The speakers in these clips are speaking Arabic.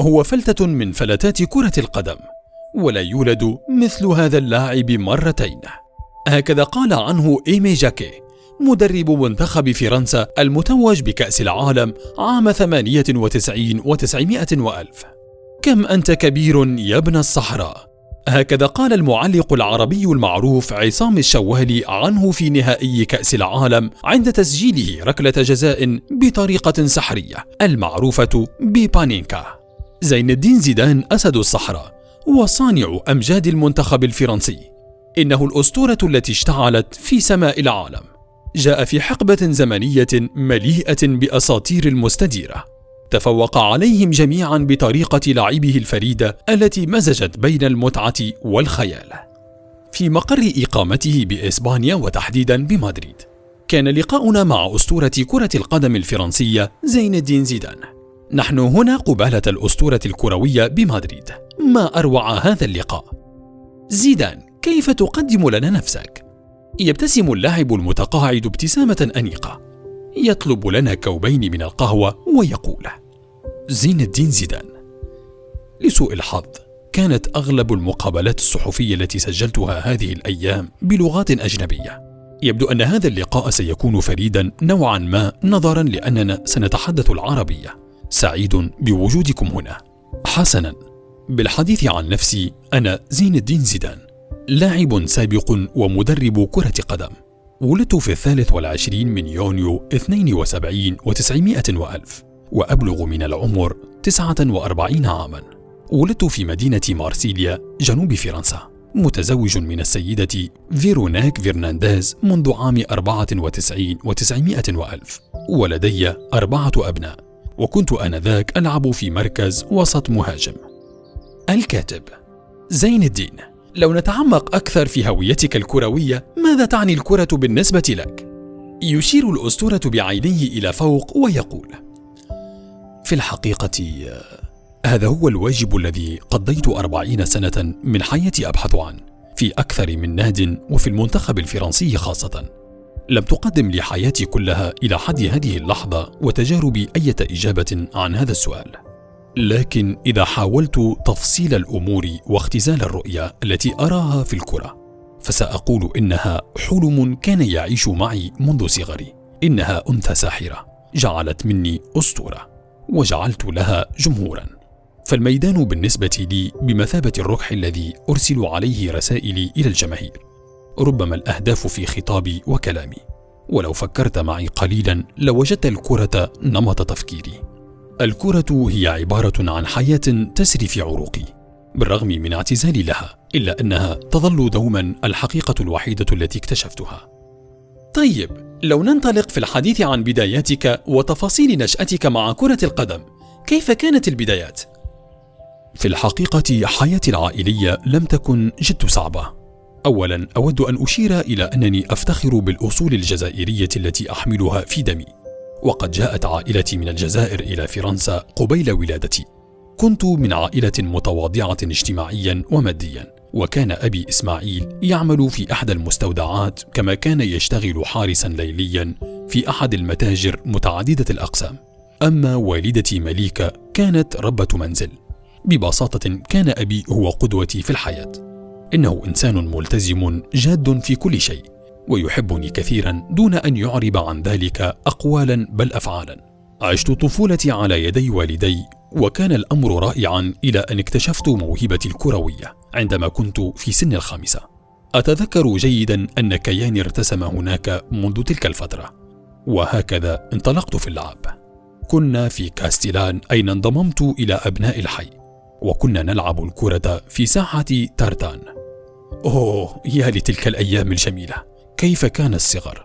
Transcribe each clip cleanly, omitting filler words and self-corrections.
هو فلتة من فلتات كرة القدم، ولا يولد مثل هذا اللاعب مرتين. هكذا قال عنه إيمي جاكي، مدرب منتخب فرنسا المتوج بكأس العالم عام 98 و900 وألف. كم أنت كبير يا ابن الصحراء. هكذا قال المعلق العربي المعروف عصام الشوالي عنه في نهائي كأس العالم عند تسجيله ركلة جزاء بطريقة سحرية المعروفة ببانينكا. زين الدين زيدان أسد الصحراء وصانع أمجاد المنتخب الفرنسي، إنه الأسطورة التي اشتعلت في سماء العالم. جاء في حقبة زمنية مليئة بأساطير المستديرة، تفوق عليهم جميعا بطريقة لعبه الفريدة التي مزجت بين المتعة والخيال. في مقر إقامته بإسبانيا وتحديدا بمدريد، كان لقاؤنا مع أسطورة كرة القدم الفرنسية زين الدين زيدان. نحن هنا قبالة الأسطورة الكروية بمدريد. ما أروع هذا اللقاء. زيدان، كيف تقدم لنا نفسك؟ يبتسم اللاعب المتقاعد ابتسامة أنيقة، يطلب لنا كوبين من القهوة ويقول: زين الدين زيدان. لسوء الحظ كانت أغلب المقابلات الصحفية التي سجلتها هذه الأيام بلغات أجنبية. يبدو أن هذا اللقاء سيكون فريدا نوعا ما نظرا لأننا سنتحدث العربية. سعيد بوجودكم هنا. حسنا، بالحديث عن نفسي، أنا زين الدين زيدان، لاعب سابق ومدرب كرة قدم. ولدت في 23 من يونيو 72 و900 وألف، وأبلغ من العمر 49 عاما. ولدت في مدينة مارسيليا جنوب فرنسا، متزوج من السيدة فيرونيك فرنانديز منذ عام 94 و900 وألف، ولدي 4 أبناء، وكنت آنذاك ألعب في مركز وسط مهاجم. الكاتب زين الدين، لو نتعمق أكثر في هويتك الكروية، ماذا تعني الكرة بالنسبة لك؟ يشير الأسطورة بعينيه إلى فوق ويقول: في الحقيقة هذا هو الواجب الذي قضيت 40 سنة من حياتي أبحث عنه، في أكثر من ناد وفي المنتخب الفرنسي خاصة. لم تقدم لي حياتي كلها إلى حد هذه اللحظة وتجاربي أي إجابة عن هذا السؤال، لكن إذا حاولت تفصيل الأمور واختزال الرؤية التي أراها في الكرة، فسأقول إنها حلم كان يعيش معي منذ صغري. إنها أنثى ساحرة جعلت مني أسطورة وجعلت لها جمهورا. فالميدان بالنسبة لي بمثابة الركح الذي أرسل عليه رسائلي إلى الجماهير، ربما الأهداف في خطابي وكلامي. ولو فكرت معي قليلا لوجدت الكرة نمط تفكيري. الكرة هي عبارة عن حياة تسري في عروقي، بالرغم من اعتزالي لها، إلا أنها تظل دوما الحقيقة الوحيدة التي اكتشفتها. طيب، لو ننطلق في الحديث عن بداياتك وتفاصيل نشأتك مع كرة القدم، كيف كانت البدايات؟ في الحقيقة حياتي العائلية لم تكن جد صعبة. أولا، أود أن أشير إلى أنني أفتخر بالأصول الجزائرية التي أحملها في دمي، وقد جاءت عائلتي من الجزائر إلى فرنسا قبيل ولادتي. كنت من عائلة متواضعة اجتماعيا وماديا، وكان أبي إسماعيل يعمل في أحد المستودعات، كما كان يشتغل حارسا ليليا في أحد المتاجر متعددة الأقسام. أما والدتي مليكة كانت ربة منزل. ببساطة كان أبي هو قدوتي في الحياة. إنه إنسان ملتزم جاد في كل شيء، ويحبني كثيرا دون أن يعرب عن ذلك أقوالا بل أفعالا. عشت طفولتي على يدي والدي، وكان الأمر رائعا إلى أن اكتشفت موهبتي الكروية عندما كنت في سن ال5. أتذكر جيدا أن كياني ارتسم هناك منذ تلك الفترة، وهكذا انطلقت في اللعب. كنا في كاستيلان أين انضممت إلى أبناء الحي، وكنا نلعب الكرة في ساحة تارتان. أوه يا لتلك الأيام الجميلة، كيف كان الصغر.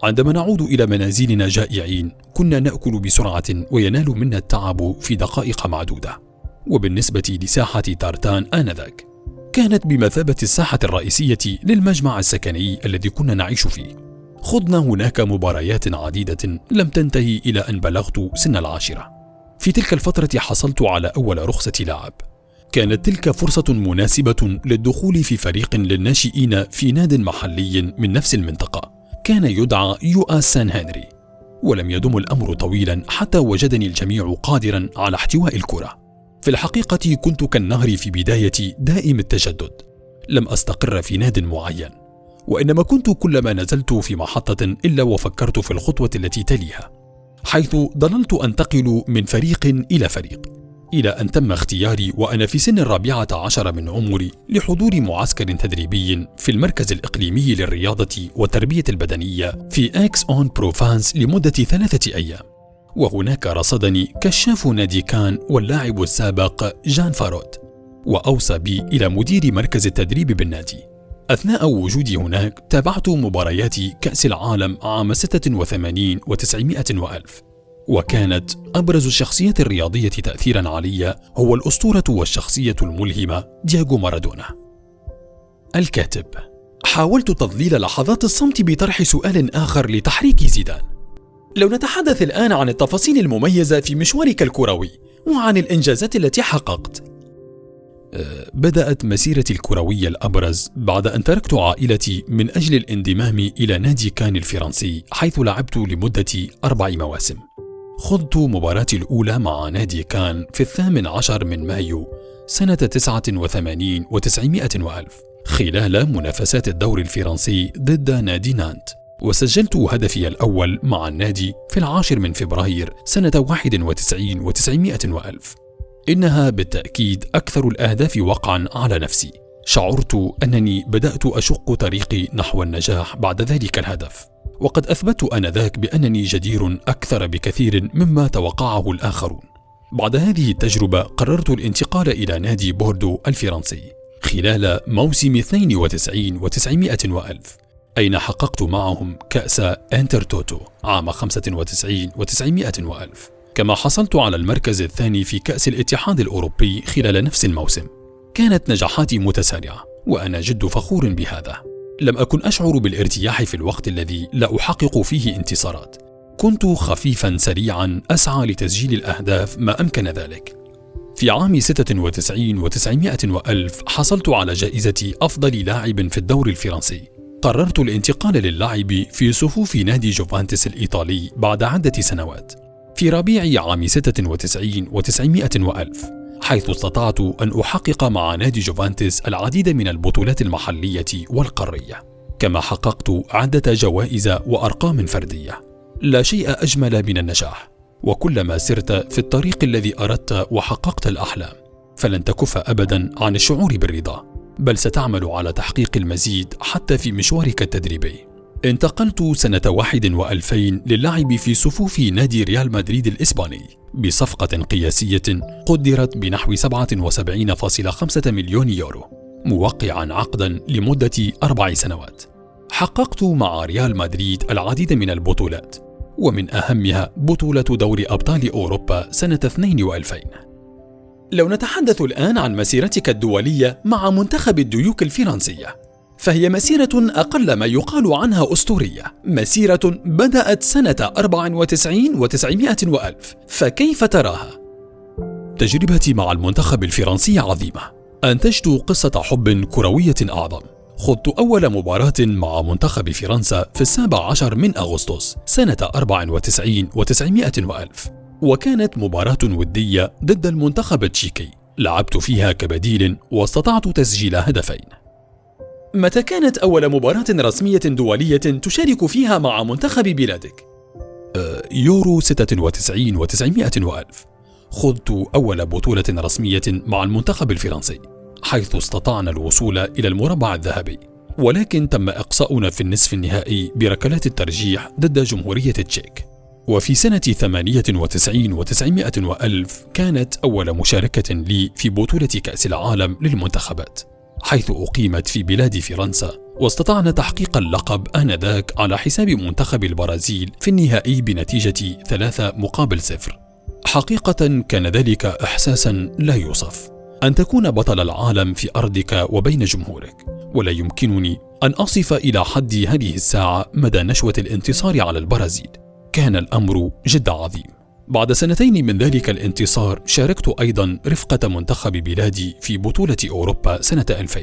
عندما نعود إلى منازلنا جائعين كنا نأكل بسرعة وينال منا التعب في دقائق معدودة. وبالنسبة لساحة تارتان آنذاك، كانت بمثابة الساحة الرئيسية للمجمع السكني الذي كنا نعيش فيه. خضنا هناك مباريات عديدة لم تنتهي إلى أن بلغت سن 10. في تلك الفترة حصلت على أول رخصة لعب. كانت تلك فرصة مناسبة للدخول في فريق للناشئين في ناد محلي من نفس المنطقة، كان يدعى يوآس سان هنري. ولم يدم الأمر طويلا حتى وجدني الجميع قادرا على احتواء الكرة. في الحقيقة كنت كالنهر في بداية دائم التجدد، لم أستقر في ناد معين، وإنما كنت كلما نزلت في محطة إلا وفكرت في الخطوة التي تليها، حيث ظللت أنتقل من فريق إلى فريق، إلى أن تم اختياري وأنا في سن 14 من عمري لحضور معسكر تدريبي في المركز الإقليمي للرياضة والتربية البدنية في إكس أون بروفانس لمدة 3 أيام. وهناك رصدني كشاف نادي كان واللاعب السابق جان فاروت، وأوصى بي إلى مدير مركز التدريب بالنادي. أثناء وجودي هناك تابعت مباريات كأس العالم عام 86 و900 وألف، وكانت أبرز الشخصيات الرياضية تأثيرا علي هو الأسطورة والشخصية الملهمة دياغو مارادونا. الكاتب: حاولت تضليل لحظات الصمت بطرح سؤال آخر لتحريك زيدان. لو نتحدث الآن عن التفاصيل المميزة في مشوارك الكروي وعن الإنجازات التي حققت. بدأت مسيرتي الكروية الأبرز بعد أن تركت عائلتي من أجل الانضمام إلى نادي كان الفرنسي، حيث لعبت لمدة 4 مواسم. خضت مباراتي الأولى مع نادي كان في 18 من مايو سنة 89 و900 وألف خلال منافسات الدور الفرنسي ضد نادي نانت، وسجلت هدفي الأول مع النادي في 10 من فبراير سنة 91 و900 وألف. إنها بالتأكيد أكثر الأهداف وقعا على نفسي. شعرت أنني بدأت أشق طريقي نحو النجاح بعد ذلك الهدف، وقد أثبت آنذاك بأنني جدير أكثر بكثير مما توقعه الآخرون. بعد هذه التجربة قررت الانتقال إلى نادي بوردو الفرنسي خلال موسم 92 و900 وألف، أين حققت معهم كأس انتر توتو عام 95 و900 وألف، كما حصلت على المركز الثاني في كأس الاتحاد الأوروبي خلال نفس الموسم. كانت نجاحاتي متسارعة وأنا جد فخور بهذا. لم أكن أشعر بالارتياح في الوقت الذي لا أحقق فيه انتصارات. كنت خفيفا سريعا أسعى لتسجيل الأهداف ما أمكن ذلك. في عام 96 و900 وألف حصلت على جائزة أفضل لاعب في الدوري الفرنسي. قررت الانتقال للعب في صفوف نادي جوفانتس الإيطالي بعد عدة سنوات في ربيع عام 96 و900 وألف، حيث استطعت أن أحقق مع نادي جوفانتس العديد من البطولات المحلية والقارية، كما حققت عدة جوائز وأرقام فردية. لا شيء أجمل من النجاح، وكلما سرت في الطريق الذي أردت وحققت الأحلام فلن تكف أبدا عن الشعور بالرضا، بل ستعمل على تحقيق المزيد حتى في مشوارك التدريبي. انتقلت سنة 2000 للعب في صفوف نادي ريال مدريد الإسباني بصفقة قياسية قدرت بنحو 77.5 مليون يورو، موقعا عقدا لمدة 4 سنوات. حققت مع ريال مدريد العديد من البطولات، ومن أهمها بطولة دوري أبطال أوروبا سنة 2000. لو نتحدث الآن عن مسيرتك الدولية مع منتخب الديوك الفرنسية، فهي مسيرة أقل ما يقال عنها أسطورية، مسيرة بدأت سنة 94 و900 وألف، فكيف تراها؟ تجربتي مع المنتخب الفرنسي عظيمة. أنتجت قصة حب كروية أعظم. خضت أول مباراة مع منتخب فرنسا في 17 من أغسطس سنة 94 و900 وألف، وكانت مباراة ودية ضد المنتخب التشيكي. لعبت فيها كبديل واستطعت تسجيل هدفين. متى كانت أول مباراة رسمية دولية تشارك فيها مع منتخب بلادك؟ يورو 96 و900 وألف. خضت أول بطولة رسمية مع المنتخب الفرنسي، حيث استطعنا الوصول إلى المربع الذهبي، ولكن تم إقصاؤنا في النصف النهائي بركلات الترجيح ضد جمهورية التشيك. وفي سنة 98 و900 وألف كانت أول مشاركة لي في بطولة كأس العالم للمنتخبات، حيث أقيمت في بلاد فرنسا، واستطعنا تحقيق اللقب آنذاك على حساب منتخب البرازيل في النهائي بنتيجة 3-0. حقيقة كان ذلك إحساسا لا يوصف، أن تكون بطل العالم في أرضك وبين جمهورك، ولا يمكنني أن أصف إلى حد هذه الساعة مدى نشوة الانتصار على البرازيل. كان الأمر جد عظيم. بعد 2 من ذلك الانتصار شاركت أيضا رفقة منتخب بلادي في بطولة أوروبا سنة 2000،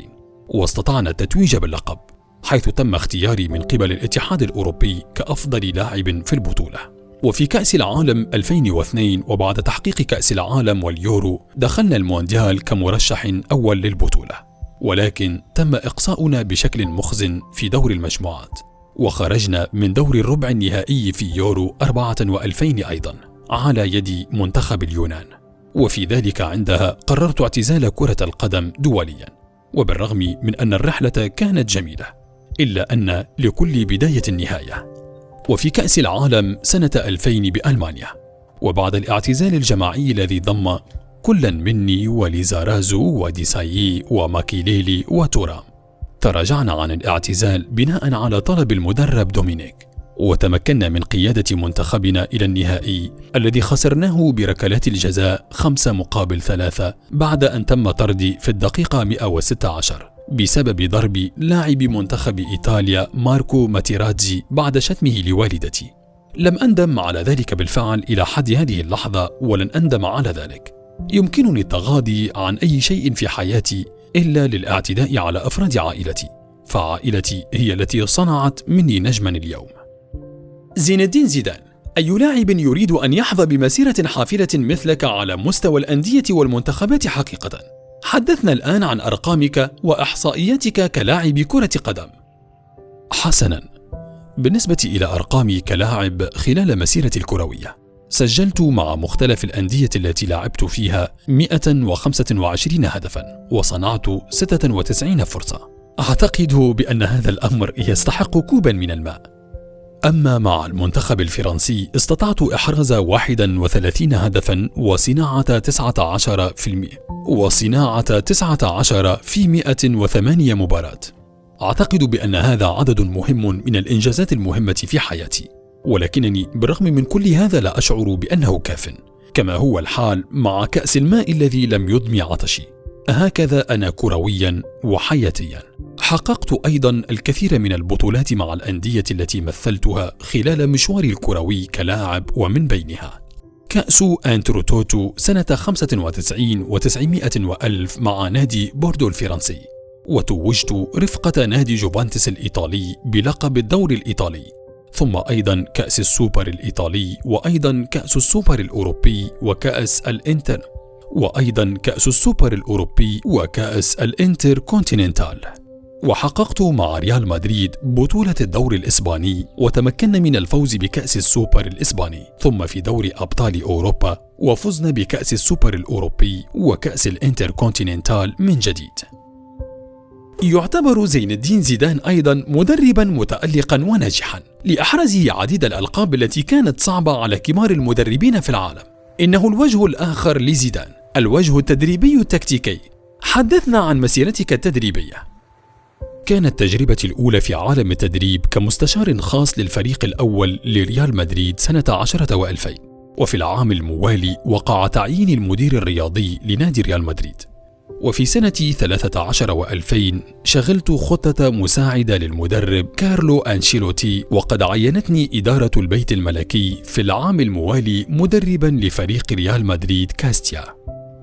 واستطعنا التتويج باللقب، حيث تم اختياري من قبل الاتحاد الأوروبي كأفضل لاعب في البطولة. وفي كأس العالم 2002 وبعد تحقيق كأس العالم واليورو دخلنا المونديال كمرشح أول للبطولة، ولكن تم إقصاؤنا بشكل مخزن في دور المجموعات، وخرجنا من دور الربع النهائي في يورو 2004 أيضا على يد منتخب اليونان. وفي ذلك عندها قررت اعتزال كرة القدم دوليا، وبالرغم من أن الرحلة كانت جميلة إلا أن لكل بداية نهاية. وفي كأس العالم سنة 2000 بألمانيا، وبعد الاعتزال الجماعي الذي ضم كلا مني وليزارازو وديسايي وماكيليلي وتورام، تراجعنا عن الاعتزال بناء على طلب المدرب دومينيك، وتمكنا من قيادة منتخبنا إلى النهائي الذي خسرناه بركلات الجزاء 5-3 بعد أن تم طردي في الدقيقة 116 بسبب ضرب لاعب منتخب إيطاليا ماركو ماتيراتزي بعد شتمه لوالدتي. لم أندم على ذلك بالفعل إلى حد هذه اللحظة، ولن أندم على ذلك. يمكنني التغاضي عن أي شيء في حياتي إلا للاعتداء على أفراد عائلتي، فعائلتي هي التي صنعت مني نجما اليوم. زين الدين زيدان: أي لاعب يريد أن يحظى بمسيرة حافلة مثلك على مستوى الأندية والمنتخبات حقيقة؟ حدثنا الآن عن أرقامك وإحصائياتك كلاعب كرة قدم. حسنا، بالنسبة إلى أرقامي كلاعب خلال مسيرتي الكروية، سجلت مع مختلف الأندية التي لعبت فيها 125 هدفا، وصنعت 96 فرصة. أعتقد بأن هذا الأمر يستحق كوبا من الماء. أما مع المنتخب الفرنسي استطعت إحراز 31 هدفا وصناعة 19 في 108 مباراة. أعتقد بأن هذا عدد مهم من الإنجازات المهمة في حياتي، ولكنني بالرغم من كل هذا لا أشعر بأنه كاف، كما هو الحال مع كأس الماء الذي لم يضم عطشي. هكذا أنا كرويا وحياتيا. حققت أيضا الكثير من البطولات مع الأندية التي مثلتها خلال مشواري الكروي كلاعب، ومن بينها كأس أنتروتوتو سنة 95 و900 وألف مع نادي بوردو الفرنسي، وتوجت رفقة نادي جوفانتس الإيطالي بلقب الدوري الإيطالي، ثم أيضا كأس السوبر الإيطالي، وأيضا كأس السوبر الأوروبي وكأس الإنتر كونتيننتال. وحققت مع ريال مدريد بطولة الدوري الإسباني، وتمكنا من الفوز بكأس السوبر الإسباني، ثم في دوري أبطال أوروبا وفزنا بكأس السوبر الأوروبي وكأس الإنتر كونتيننتال من جديد. يعتبر زين الدين زيدان أيضا مدربا متألقا وناجحا لإحرازه عديد الألقاب التي كانت صعبة على كبار المدربين في العالم. إنه الوجه الآخر لزيدان، الوجه التدريبي التكتيكي. حدثنا عن مسيرتك التدريبية. كانت تجربتي الأولى في عالم التدريب كمستشار خاص للفريق الأول لريال مدريد سنة 10 و2000، وفي العام الموالي وقع تعيين المدير الرياضي لنادي ريال مدريد. وفي سنة 13 و2000 شغلت خطة مساعدة للمدرب كارلو أنشيلوتي، وقد عينتني إدارة البيت الملكي في العام الموالي مدربا لفريق ريال مدريد كاستيا.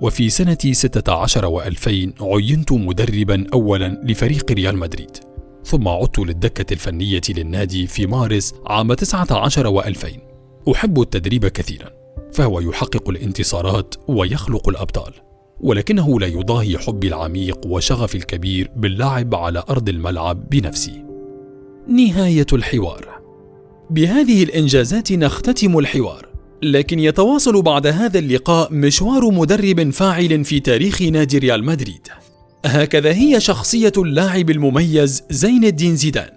وفي سنة 16 و2000 عينت مدربا أولا لفريق ريال مدريد، ثم عدت للدكة الفنية للنادي في مارس عام 19 و2000. أحب التدريب كثيرا، فهو يحقق الانتصارات ويخلق الأبطال، ولكنه لا يضاهي حبي العميق وشغفي الكبير باللعب على أرض الملعب بنفسي. نهاية الحوار. بهذه الإنجازات نختتم الحوار، لكن يتواصل بعد هذا اللقاء مشوار مدرب فاعل في تاريخ نادي ريال مدريد. هكذا هي شخصية اللاعب المميز زين الدين زيدان،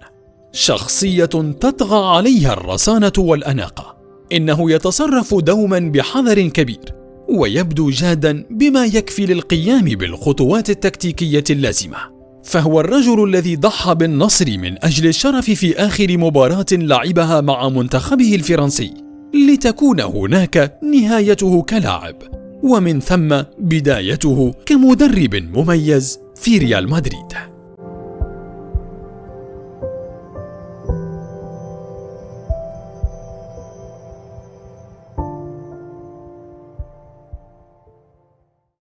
شخصية تطغى عليها الرصانة والأناقة. إنه يتصرف دوما بحذر كبير، ويبدو جادا بما يكفي للقيام بالخطوات التكتيكية اللازمة. فهو الرجل الذي ضحى بالنصر من أجل الشرف في آخر مباراة لعبها مع منتخبه الفرنسي، لتكون هناك نهايته كلاعب، ومن ثم بدايته كمدرب مميز في ريال مدريد.